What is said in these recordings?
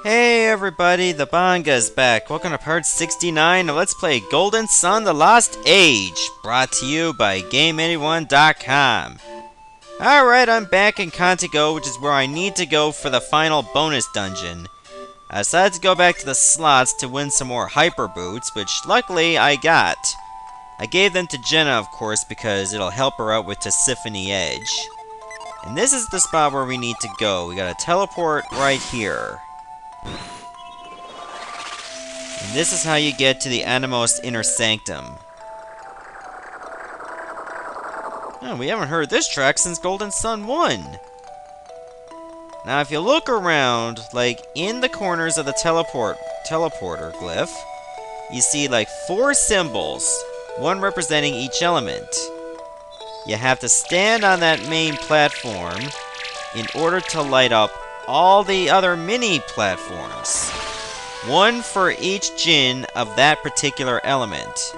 Hey everybody, the Banga's back. Welcome to part 69 of Let's Play Golden Sun: The Lost Age, brought to you by GameAnyone.com. Alright, I'm back in Contigo, which is where I need to go for the final bonus dungeon. I decided to go back to the slots to win some more hyper boots, which luckily I got. I gave them to Jenna, of course, because it'll help her out with Tisiphone Edge. And this is the spot where we need to go. We gotta teleport right here. And this is how you get to the Anemos Inner Sanctum. Oh, we haven't heard this track since Golden Sun 1. Now, if you look around, like, in the corners of the teleporter glyph, you see, like, 4 symbols, one representing each element. You have to stand on that main platform in order to light up all the other mini platforms. One for each Djinn of that particular element.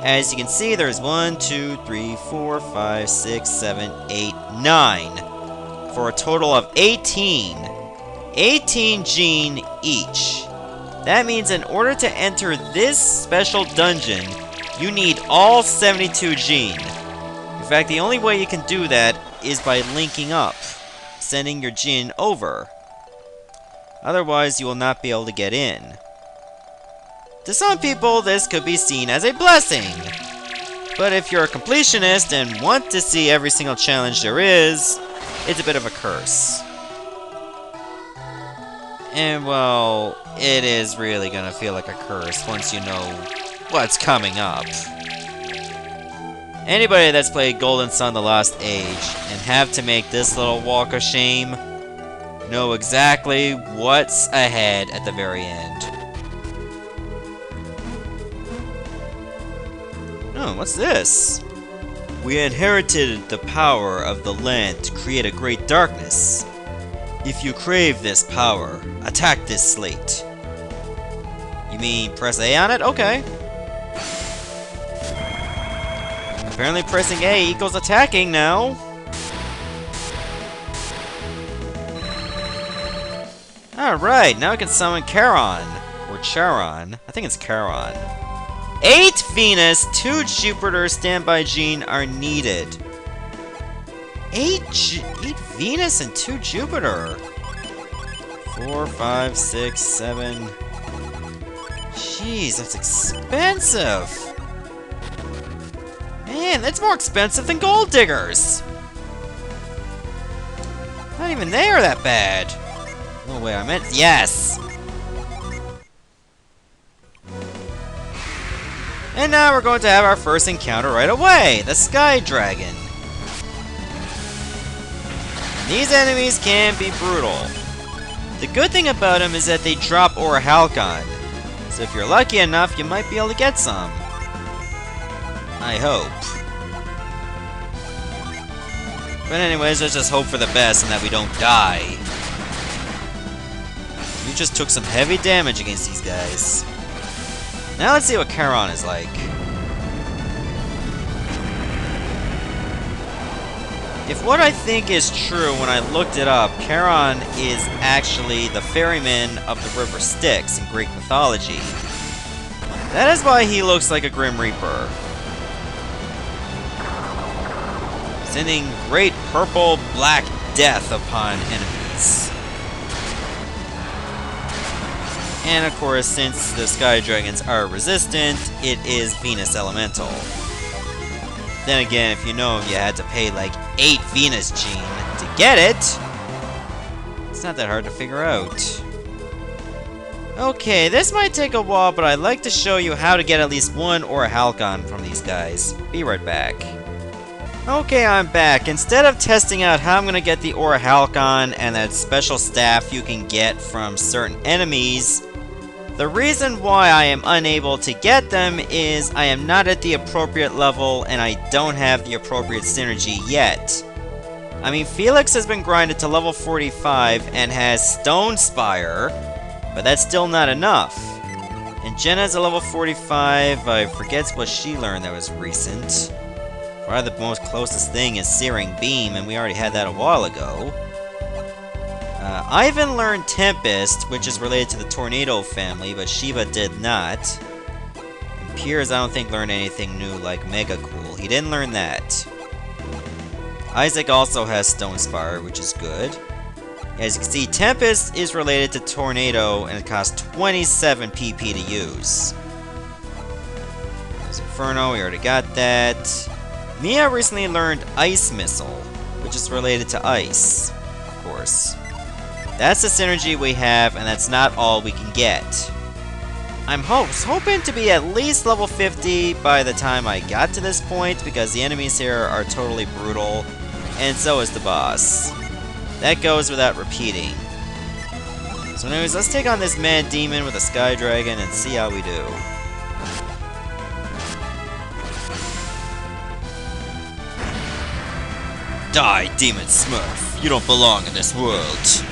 As you can see, there's 1, 2, 3, 4, 5, 6, 7, 8, 9. For a total of 18. 18 Djinn each. That means in order to enter this special dungeon, you need all 72 Djinn. In fact, the only way you can do that is by linking up, sending your Djinn over. Otherwise, you will not be able to get in. To some people, this could be seen as a blessing. But if you're a completionist and want to see every single challenge there is, it's a bit of a curse. And, well, it is really gonna feel like a curse once you know what's coming up. Anybody that's played Golden Sun: The Lost Age and have to make this little walk of shame know exactly what's ahead at the very end. Oh, what's this? We inherited the power of the land to create a great darkness. If you crave this power, attack this slate. You mean press A on it? Okay. Apparently pressing A equals attacking now. Alright, now I can summon Charon. Or Charon. I think it's Charon. 8 Venus, 2 Jupiter standby Djinn are needed. 8 Venus and 2 Jupiter. 4, 5, 6, 7. Jeez, that's expensive. Man, that's more expensive than gold diggers. Not even they are that bad. No way, I meant yes. And now we're going to have our first encounter right away, the Sky Dragon. These enemies can be brutal. The good thing about them is that they drop Orichalcon, so if you're lucky enough, you might be able to get some. I hope. But anyways, let's just hope for the best and that we don't die. We just took some heavy damage against these guys. Now let's see what Charon is like. If what I think is true when I looked it up, Charon is actually the ferryman of the River Styx in Greek mythology. That is why he looks like a Grim Reaper. Sending great purple black death upon enemies. And of course, since the Sky Dragons are resistant, it is Venus Elemental. Then again, if you know you had to pay like 8 Venus Djinn to get it, it's not that hard to figure out. Okay, this might take a while, but I'd like to show you how to get at least one Orichalcon from these guys. Be right back. Okay, I'm back. Instead of testing out how I'm going to get the Orichalcon and that special staff you can get from certain enemies, the reason why I am unable to get them is I am not at the appropriate level and I don't have the appropriate synergy yet. I mean, Felix has been grinded to level 45 and has Stone Spire, but that's still not enough. And Jenna's a level 45, I forget what she learned that was recent. Probably the most closest thing is Searing Beam, and we already had that a while ago. Ivan learned Tempest, which is related to the Tornado family, but Shiva did not. And Piers, I don't think, learned anything new like Mega Cool. He didn't learn that. Isaac also has Stone Spire, which is good. As you can see, Tempest is related to Tornado, and it costs 27 PP to use. There's Inferno, we already got that. Mia recently learned Ice Missile, which is related to Ice, of course. That's the synergy we have, and that's not all we can get. I'm hoping to be at least level 50 by the time I got to this point, because the enemies here are totally brutal, and so is the boss. That goes without repeating. So anyways, let's take on this mad demon with a sky dragon and see how we do. Die, Demon Smurf! You don't belong in this world!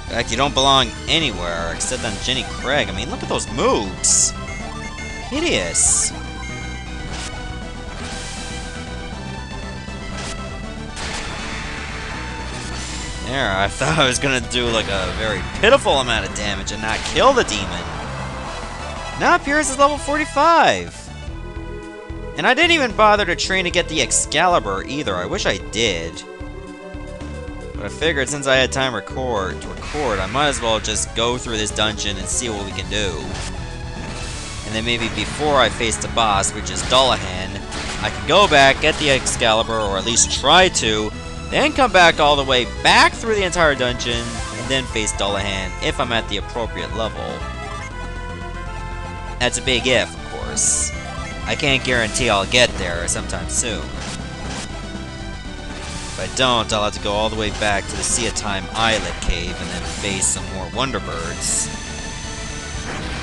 In fact, you don't belong anywhere except on Jenny Craig. I mean, look at those moves! Hideous! There, I thought I was gonna do like a very pitiful amount of damage and not kill the demon. Now Piers is level 45! And I didn't even bother to train to get the Excalibur either. I wish I did. But I figured since I had time to record, I might as well just go through this dungeon and see what we can do. And then maybe before I face the boss, which is Dullahan, I can go back, get the Excalibur, or at least try to, then come back all the way back through the entire dungeon, and then face Dullahan if I'm at the appropriate level. That's a big if, of course. I can't guarantee I'll get there sometime soon. If I don't, I'll have to go all the way back to the Sea of Time Islet Cave and then face some more Wonderbirds.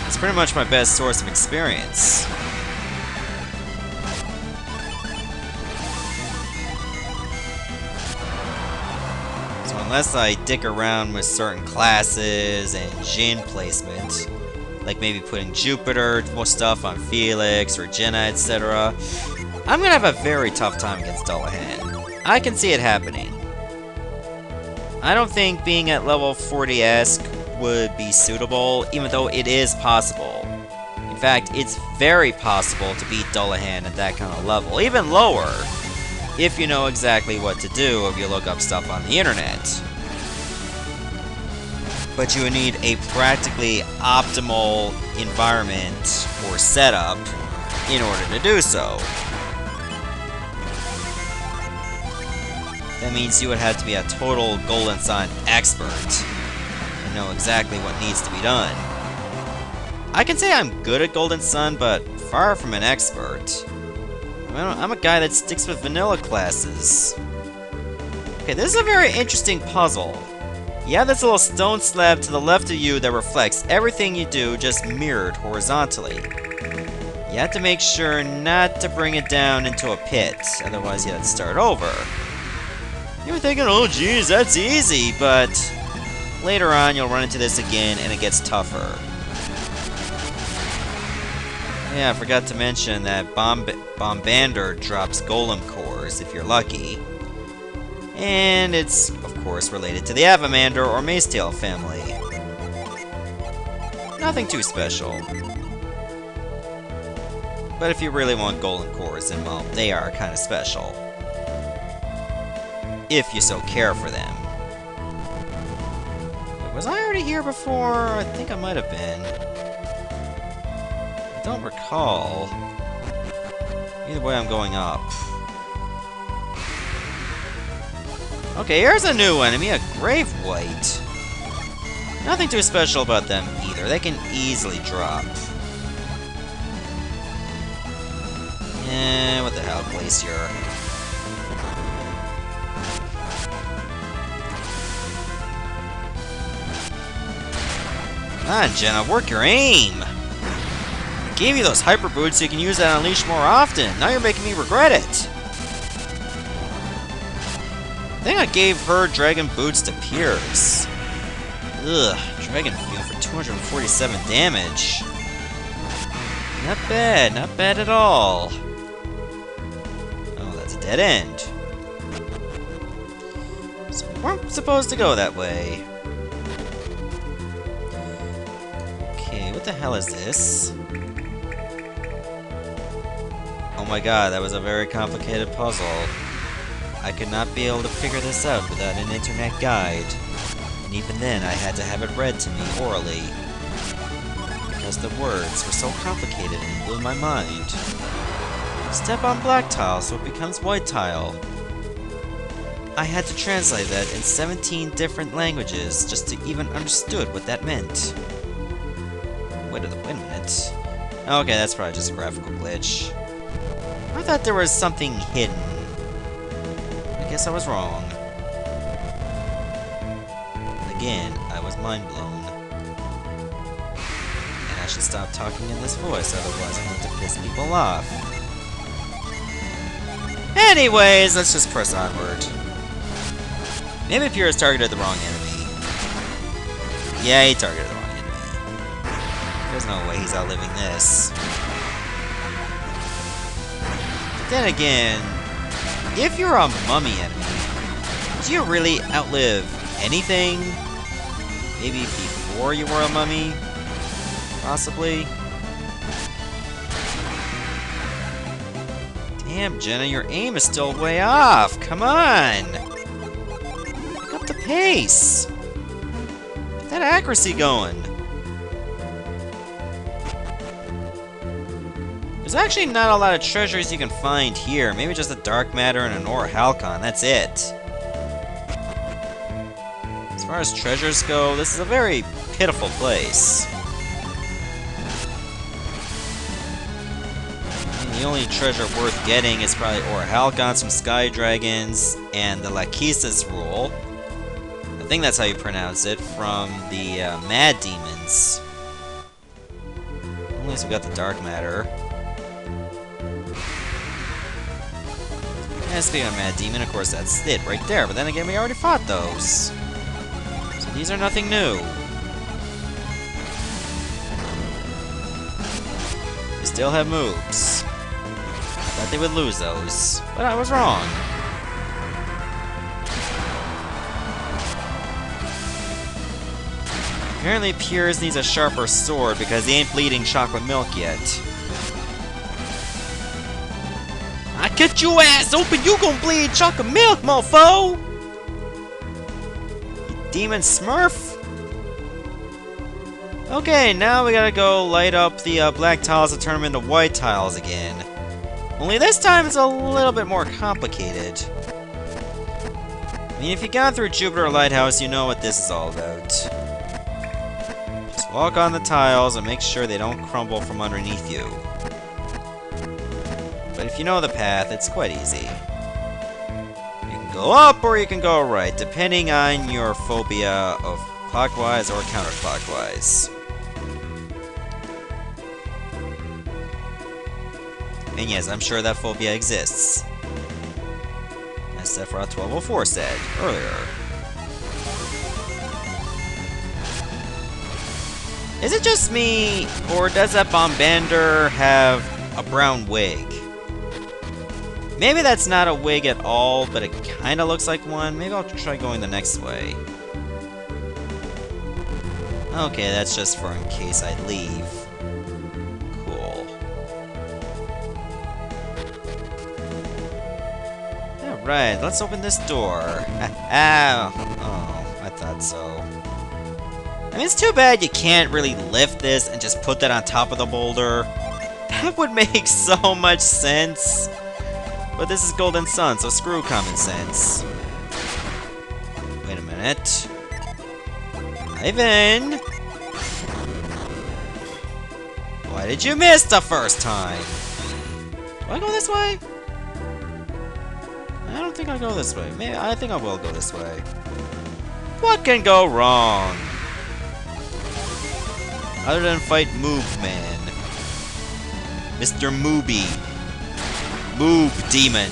It's pretty much my best source of experience. So unless I dick around with certain classes and Djinn placement, like maybe putting Jupiter, more stuff on Felix or Jenna, etc., I'm gonna have a very tough time against Dullahan. I can see it happening. I don't think being at level 40-esque would be suitable, even though it is possible. In fact, it's very possible to beat Dullahan at that kind of level, even lower, if you know exactly what to do if you look up stuff on the internet. But you would need a practically optimal environment or setup in order to do so. That means you would have to be a total Golden Sun expert and know exactly what needs to be done. I can say I'm good at Golden Sun, but far from an expert. I'm a guy that sticks with vanilla classes. Okay, this is a very interesting puzzle. You have this little stone slab to the left of you that reflects everything you do, just mirrored horizontally. You have to make sure not to bring it down into a pit, otherwise you have to start over. You're thinking, oh geez, that's easy, but later on you'll run into this again and it gets tougher. Yeah, I forgot to mention that Bombander drops Golem cores if you're lucky. And it's, of course, related to the Avamander or Macetail family. Nothing too special. But if you really want Golem cores, then well, they are kind of special. If you so care for them. Was I already here before? I think I might have been. I don't recall. Either way, I'm going up. Okay, here's a new enemy, a Grave White. Nothing too special about them either. They can easily drop. What the hell, Glacier? Come on, Jenna, work your aim! I gave you those hyper boots so you can use that on Unleash more often. Now you're making me regret it. I think I gave her Dragon Boots to Piers. Ugh, Dragon Field for 247 damage. Not bad at all. Oh, that's a dead end. So weren't supposed to go that way. Okay, what the hell is this? Oh my god, that was a very complicated puzzle. I could not be able to figure this out without an internet guide. And even then, I had to have it read to me orally. Because the words were so complicated and blew my mind. Step on black tile so it becomes white tile. I had to translate that in 17 different languages just to even understood what that meant. Wait a minute. Okay, that's probably just a graphical glitch. I thought there was something hidden. I guess I was wrong. Again, I was mind blown. And I should stop talking in this voice, otherwise I'm going to piss people off. Anyways, let's just press onward. Maybe Pierce targeted the wrong enemy. Yeah, he targeted the wrong enemy. There's no way he's outliving this. But then again, if you're a mummy enemy, do you really outlive anything? Maybe before you were a mummy? Possibly? Damn, Jenna, your aim is still way off! Come on! Pick up the pace! Get that accuracy going! There's actually not a lot of treasures you can find here. Maybe just a dark matter and an ore halcon, that's it. As far as treasures go, this is a very pitiful place. The only treasure worth getting is probably ore halcons from sky dragons and the Lachesis rule. I think that's how you pronounce it, from the mad demons. At least we got the dark matter. And speaking of mad demon, of course that's it right there, but then again we already fought those. So these are nothing new. They still have moves. I thought they would lose those, but I was wrong. Apparently Piers needs a sharper sword because he ain't bleeding chocolate milk yet. I cut your ass open, you gon' bleed chocolate milk, mofo! You demon smurf! Okay, now we gotta go light up the black tiles to turn them into white tiles again. Only this time it's a little bit more complicated. I mean, if you've gone through Jupiter Lighthouse, you know what this is all about. Just walk on the tiles and make sure they don't crumble from underneath you. But if you know the path, it's quite easy. You can go up or you can go right, depending on your phobia of clockwise or counterclockwise. And yes, I'm sure that phobia exists. As Sephiroth 1204 said earlier. Is it just me, or does that Bombander have a brown wig? Maybe that's not a wig at all, but it kinda looks like one. Maybe I'll try going the next way. Okay, that's just for in case I leave. Cool. Alright, let's open this door. Oh, I thought so. I mean, it's too bad you can't really lift this and just put that on top of the boulder. That would make so much sense. But this is Golden Sun, so screw common sense. Wait a minute. Ivan! Why did you miss the first time? Do I go this way? I don't think I'll go this way. Maybe I think I will go this way. What can go wrong? Other than fight Moob Man. Mr. Mooby. Moob Demon.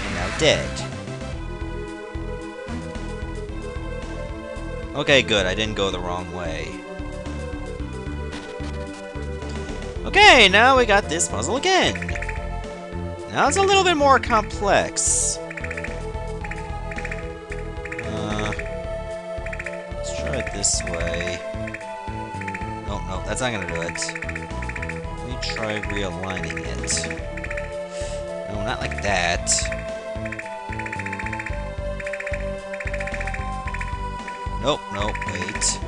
And now dead. Okay, good. I didn't go the wrong way. Okay, now we got this puzzle again. Now it's a little bit more complex. Let's try it this way. Oh, no, that's not gonna do it. Let me try realigning it. No, not like that. Nope, nope, wait.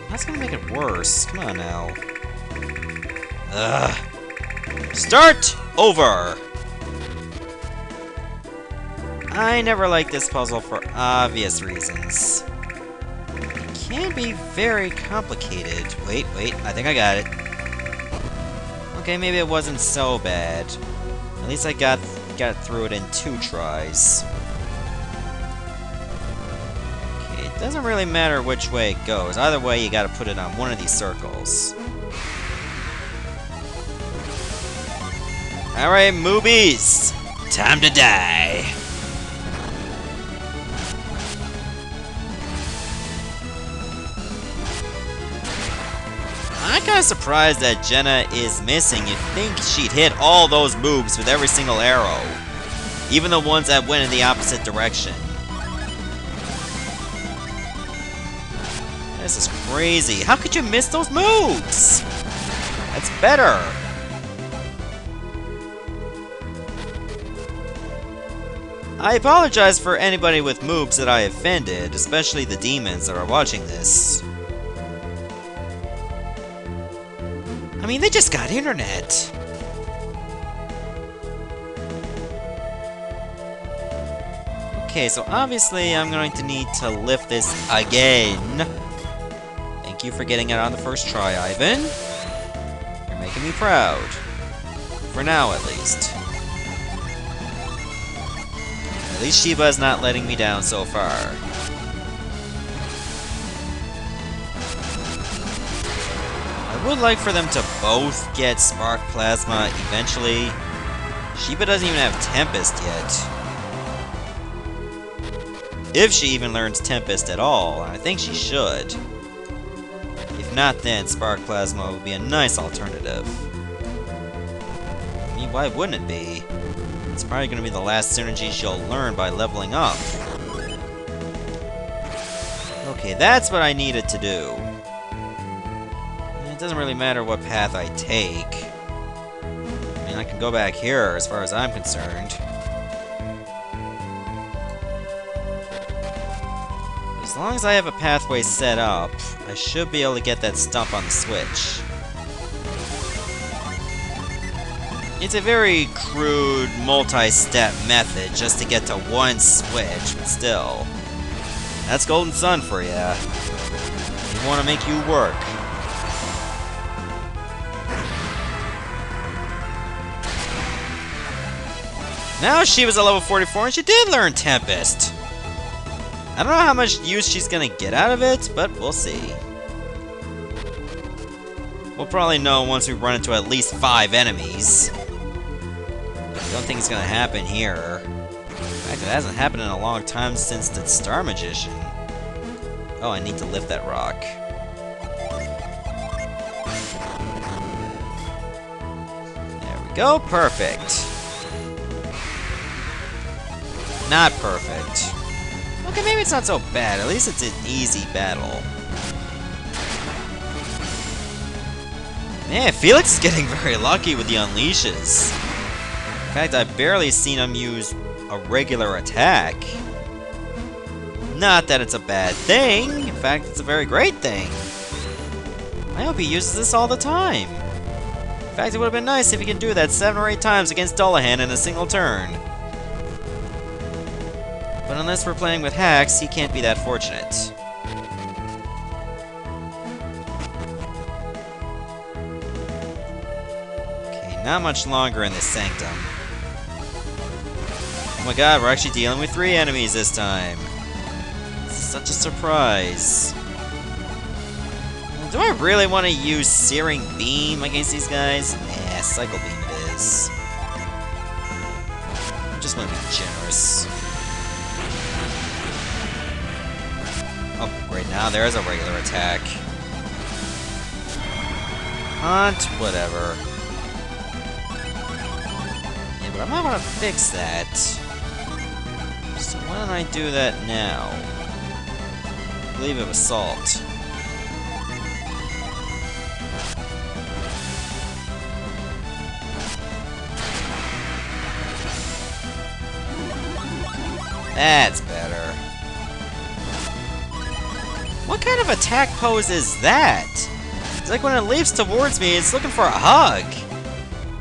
That's gonna make it worse. Come on now. Ugh. Start over! I never liked this puzzle for obvious reasons. It can be very complicated. Wait, I think I got it. Okay, maybe it wasn't so bad. At least I got through it in 2 tries. Okay, it doesn't really matter which way it goes. Either way, you gotta put it on one of these circles. Alright, moobies! Time to die! I'm kinda surprised that Jenna is missing. You'd think she'd hit all those moves with every single arrow. Even the ones that went in the opposite direction. This is crazy. How could you miss those moves? That's better. I apologize for anybody with moves that I offended, especially the demons that are watching this. I mean, they just got internet. Okay, so obviously I'm going to need to lift this again. Thank you for getting it on the first try, Ivan. You're making me proud. For now, at least. At least Shiba's not letting me down so far. I would like for them to both get Spark Plasma eventually. Shiba doesn't even have Tempest yet. If she even learns Tempest at all, and I think she should. If not, then Spark Plasma would be a nice alternative. I mean, why wouldn't it be? It's probably going to be the last synergy she'll learn by leveling up. Okay, that's what I needed to do. It doesn't really matter what path I take. I mean, I can go back here as far as I'm concerned. As long as I have a pathway set up, I should be able to get that stump on the switch. It's a very crude, multi-step method just to get to one switch, but still. That's Golden Sun for you. We want to make you work. Now she was a level 44 and she did learn Tempest. I don't know how much use she's gonna get out of it, but we'll see. We'll probably know once we run into at least 5 enemies. I don't think it's gonna happen here. In fact, it hasn't happened in a long time since the Star Magician. Oh, I need to lift that rock. There we go, perfect. Not perfect. Okay, maybe it's not so bad. At least it's an easy battle. Man, Felix is getting very lucky with the unleashes. In fact, I've barely seen him use a regular attack. Not that it's a bad thing. In fact, it's a very great thing. I hope he uses this all the time. In fact, it would have been nice if he could do that 7 or 8 times against Dullahan in a single turn. But unless we're playing with hacks, he can't be that fortunate. Okay, not much longer in this sanctum. Oh my god, we're actually dealing with 3 enemies this time. This is such a surprise. Do I really want to use Searing Beam against these guys? Nah, Cycle Beam it is. I'm just gonna be generous. Oh, right now there is a regular attack. Hunt, whatever. but I might want to fix that. So why don't I do that now? I believe it was salt. That's better. What kind of attack pose is that? It's like when it leaps towards me, it's looking for a hug.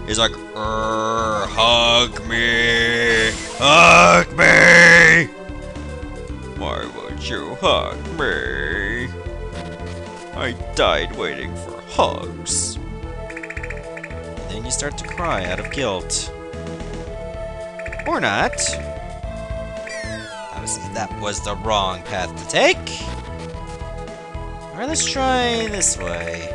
He's like, hug me! Hug me! Why would you hug me? I died waiting for hugs. And then you start to cry out of guilt. Or not. Obviously, that was the wrong path to take. Alright, let's try this way.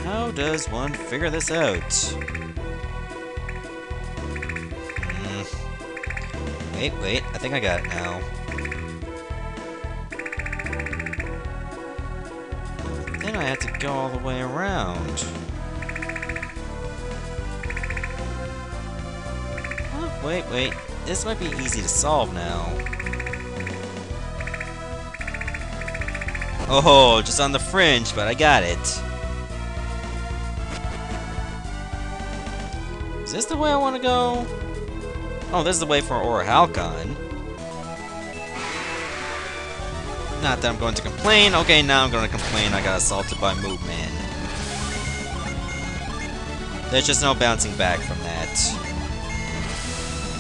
How does one figure this out? Wait, I think I got it now. Then I have to go all the way around. Oh, wait. This might be easy to solve now. Oh, just on the fringe, but I got it. Is this the way I want to go? Oh, this is the way for Orhalcon. Not that I'm going to complain. Okay, now I'm going to complain I got assaulted by Moob Man. There's just no bouncing back from that.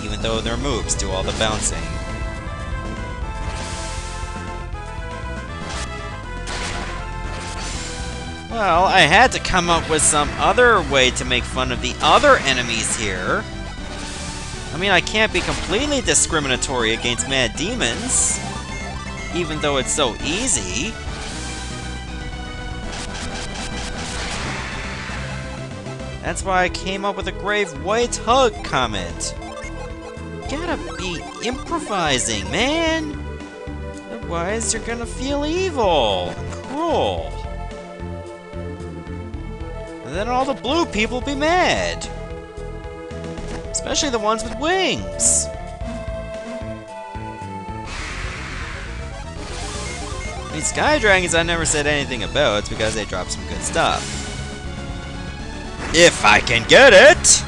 Even though their moves do all the bouncing. Well, I had to come up with some other way to make fun of the other enemies here. I mean, I can't be completely discriminatory against mad demons, even though it's so easy. That's why I came up with a Grave White Hug comment. Gotta be improvising, man! Otherwise, you're gonna feel evil and cruel. And then all the blue people will be mad. Especially the ones with wings. I mean, Sky Dragons I never said anything about because they drop some good stuff. If I can get it!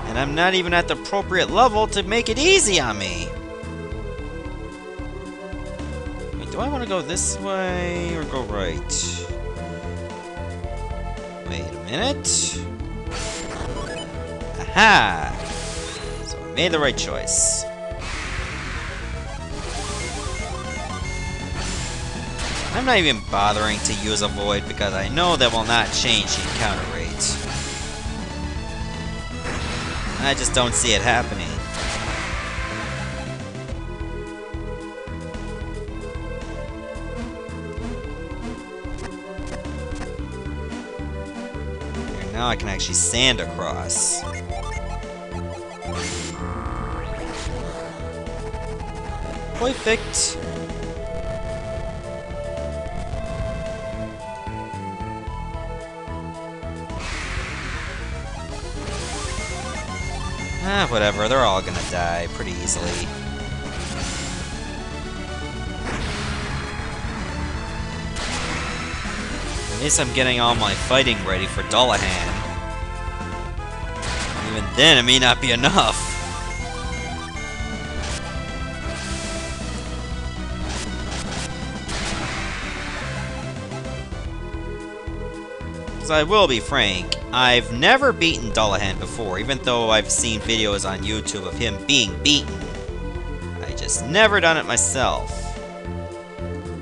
And I'm not even at the appropriate level to make it easy on me. Wait, do I want to go this way or go right? Wait a minute. Aha! So I made the right choice. I'm not even bothering to use a void because I know that will not change the encounter rate. I just don't see it happening. Here, now I can actually sand across. Perfect. Ah, whatever, they're all gonna die pretty easily. At least I'm getting all my fighting ready for Dullahan. Even then, it may not be enough. Because I will be frank, I've never beaten Dullahan before, even though I've seen videos on YouTube of him being beaten. I just never done it myself.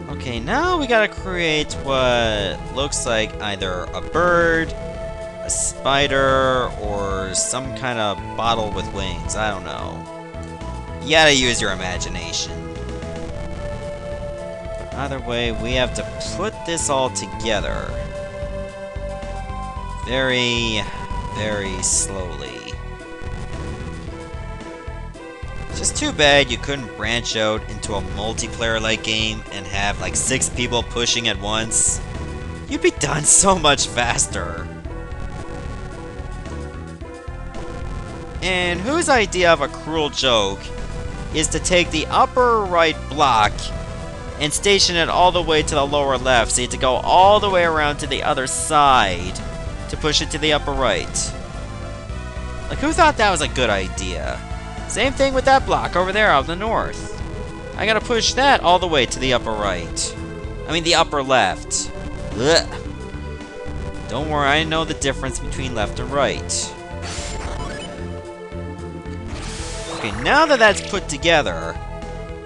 Okay, now we gotta create what looks like either a bird, a spider, or some kind of bottle with wings. I don't know. You gotta use your imagination. Either way, we have to put this all together. Very, very slowly. It's just too bad you couldn't branch out into a multiplayer-like game and have like 6 people pushing at once. You'd be done so much faster. And whose idea of a cruel joke is to take the upper right block and station it all the way to the lower left, so you have to go all the way around to the other side to push it to the upper right. Like, who thought that was a good idea? Same thing with that block over there out in the north. I gotta push that all the way to the upper right. I mean the upper left. Ugh. Don't worry, I know the difference between left and right. Okay, now that that's put together,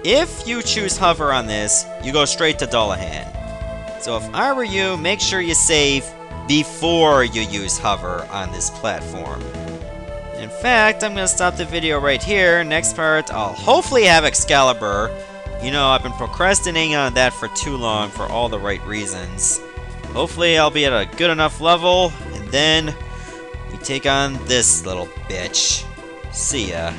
if you choose hover on this, you go straight to Dullahan. So if I were you, make sure you save before you use hover on this platform. In fact, I'm going to stop the video right here. Next part, I'll hopefully have Excalibur. You know, I've been procrastinating on that for too long for all the right reasons. Hopefully I'll be at a good enough level, and then we take on this little bitch. See ya.